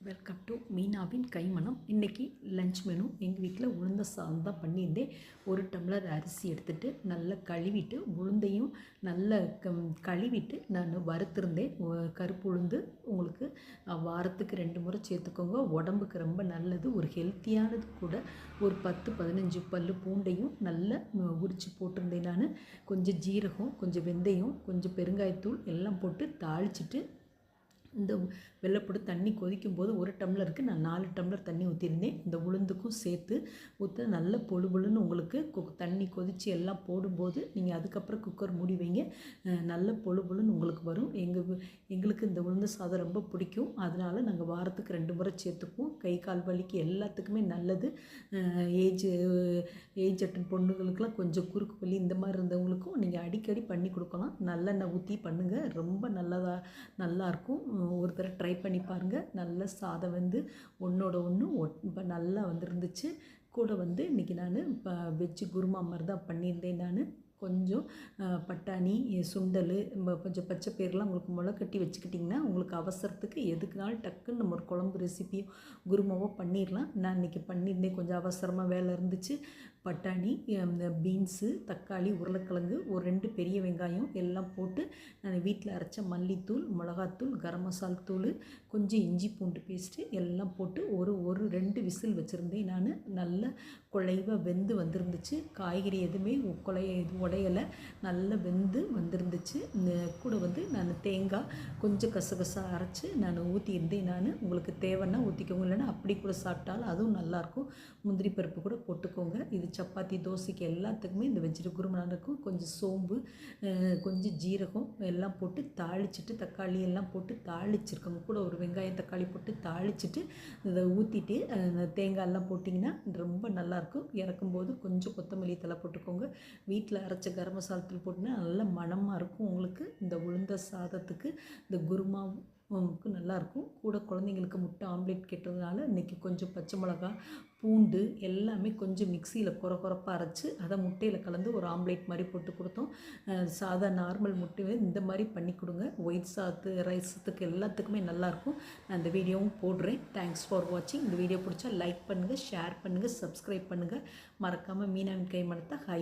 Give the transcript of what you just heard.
Welcome to மீனாவின் கைமணம். இன்றைக்கி lunch menu எங்கள் வீட்டில் உளுந்த சாதம் தான் பண்ணியிருந்தேன். 1 டம்ளர் அரிசி எடுத்துகிட்டு நல்லா கழுவிட்டு உளுந்தையும் நல்லா கழுவிட்டு நான் வறுத்திருந்தேன். கருப்பு உளுந்து உங்களுக்கு வாரத்துக்கு 2 முறை சேர்த்துக்கோங்க. உடம்புக்கு ரொம்ப நல்லது, ஒரு ஹெல்த்தியானது கூட. ஒரு 10-15 பல் பூண்டையும் நல்லா உரித்து போட்டிருந்தேன். நான் கொஞ்சம் ஜீரகம், கொஞ்சம் வெந்தயம், கொஞ்சம் பெருங்காயத்தூள் எல்லாம் போட்டு தாளிச்சிட்டு இந்த வெள்ளைப்பூடு தண்ணி கொதிக்கும்போது 1 டம்ளருக்கு நான் 4 டம்ளர் தண்ணி ஊற்றிருந்தேன். இந்த உளுந்துக்கும் சேர்த்து ஊற்ற நல்ல பொழுன்னு உங்களுக்கு தண்ணி கொதித்து எல்லாம் போடும்போது நீங்கள் அதுக்கப்புறம் குக்கர் மூடி வைங்க. நல்ல பொழுன்னு உங்களுக்கு வரும். எங்களுக்கு இந்த உளுந்து சாதம் ரொம்ப பிடிக்கும். அதனால் நாங்கள் வாரத்துக்கு 2 முறை சேர்த்துக்குவோம். கை கால் வலிக்கு எல்லாத்துக்குமே நல்லது. ஏஜ் அட்டன் பொண்ணுங்களுக்கெல்லாம் கொஞ்சம் குறுக்கு வலி இந்த மாதிரி இருந்தவங்களுக்கும் நீங்கள் அடிக்கடி பண்ணி கொடுக்கலாம். நல்லெண்ணெய் ஊற்றி பண்ணுங்கள், ரொம்ப நல்லாயிருக்கும். ஒரு தடவை ட்ரை பண்ணி பாருங்கள். நல்ல சாதம் வந்து ஒன்றோட ஒன்று இப்போ நல்லா வந்துருந்துச்சு. கூட வந்து இன்றைக்கி நான் வெஜ்ஜு குருமா மாதிரி தான் பண்ணியிருந்தேன். நான் கொஞ்சம் பட்டாணி, சுண்டல், கொஞ்சம் பச்சை பயிரெலாம் உங்களுக்கு முளைக்கட்டி வச்சுக்கிட்டிங்கன்னா உங்களுக்கு அவசரத்துக்கு எதுக்குனாலும் டக்குன்னு நம்ம ஒரு குழம்பு ரெசிப்பியோ குருமாவோ பண்ணிடலாம். நான் இன்றைக்கி பண்ணியிருந்தேன். கொஞ்சம் அவசரமாக வேலை இருந்துச்சு. பட்டாணி, பீன்ஸு, தக்காளி, உருளைக்கிழங்கு, ஒரு 2 பெரிய வெங்காயம் எல்லாம் போட்டு நான் வீட்டில் அரைச்ச மல்லித்தூள், மிளகாத்தூள், கரம் மசாலா தூள், கொஞ்சம் இஞ்சி பூண்டு பேஸ்ட்டு எல்லாம் போட்டு ஒரு 2 விசில் வச்சுருந்தேன். நான் நல்ல குழைவாக வெந்து வந்துருந்துச்சு. காய்கறி எதுவுமே உடையலை, நல்லா வெந்து வந்துருந்துச்சு. கூட வந்து நான் தேங்காய் கொஞ்சம் கசகசா அரைச்சி நான் ஊற்றியிருந்தேன். நான் உங்களுக்கு தேவைன்னா ஊற்றிக்கோங்க, இல்லைன்னா அப்படி கூட சாப்பிட்டாலும் அதுவும் நல்லாயிருக்கும். முந்திரி பருப்பு கூட போட்டுக்கோங்க. இது சப்பாத்தி, தோசைக்கு எல்லாத்துக்குமே இந்த வெஜிடபிள் குருமா இருக்கும். கொஞ்சம் சோம்பு, கொஞ்சம் ஜீரகம் எல்லாம் போட்டு தாளிச்சிட்டு, தக்காளி எல்லாம் போட்டு தாளிச்சிருக்கோங்க. கூட ஒரு வெங்காயம் தக்காளி போட்டு தாளிச்சிட்டு இதை ஊற்றிட்டு தேங்காய் எல்லாம் போட்டிங்கன்னா ரொம்ப நல்லாயிருக்கும். இறக்கும்போது கொஞ்சம் கொத்தமல்லி தழை போட்டுக்கோங்க. வீட்டில் அரைச்ச கரம் மசாலா தூள் போட்டுன்னா நல்ல மணமாக இருக்கும். உங்களுக்கு இந்த உளுந்த சாதத்துக்கு இந்த குருமாவும் நல்லாயிருக்கும். கூட குழந்தைங்களுக்கு முட்டை ஆம்லேட் கேட்டதுனால இன்றைக்கி கொஞ்சம் பச்சை மிளகா, பூண்டு எல்லாமே கொஞ்சம் மிக்சியில் குறப்பாக அரைச்சி அதை முட்டையில் கலந்து ஒரு ஆம்லேட் மாதிரி போட்டு கொடுத்தோம். சாதா நார்மல் முட்டையை இந்த மாதிரி பண்ணி கொடுங்க. ஒயிட் சாத்து, ரைஸத்துக்கு எல்லாத்துக்குமே நல்லாயிருக்கும். நான் இந்த வீடியோவும் போடுறேன். தேங்க்ஸ் ஃபார் வாட்சிங். இந்த வீடியோ பிடிச்சா லைக் பண்ணுங்கள், ஷேர் பண்ணுங்கள், சப்ஸ்கிரைப் பண்ணுங்கள். மறக்காமல் மீனாவின் கைமணத்தை ஹை